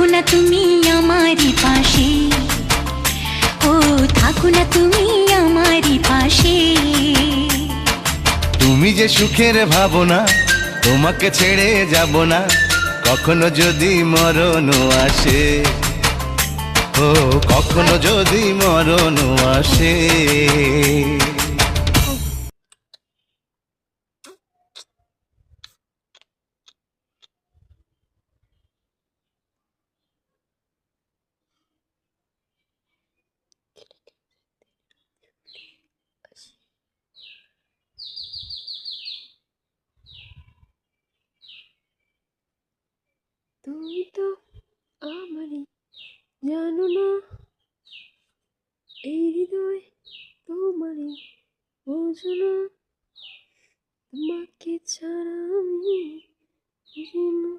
থাকো না তুমি আমারই পাশে, ও থাকো না তুমি আমারই পাশে। তুমি যে সুখের ভাবনা, তোমাকে ছেড়ে যাব না, কখনো যদি মরণ আসে, ও কখনো যদি মরণ আসে। তুমি তো আমারই, জানো না এই হৃদয় তোমারই, বোঝো না তোমাকে ছাড়া আমি বুঝি না।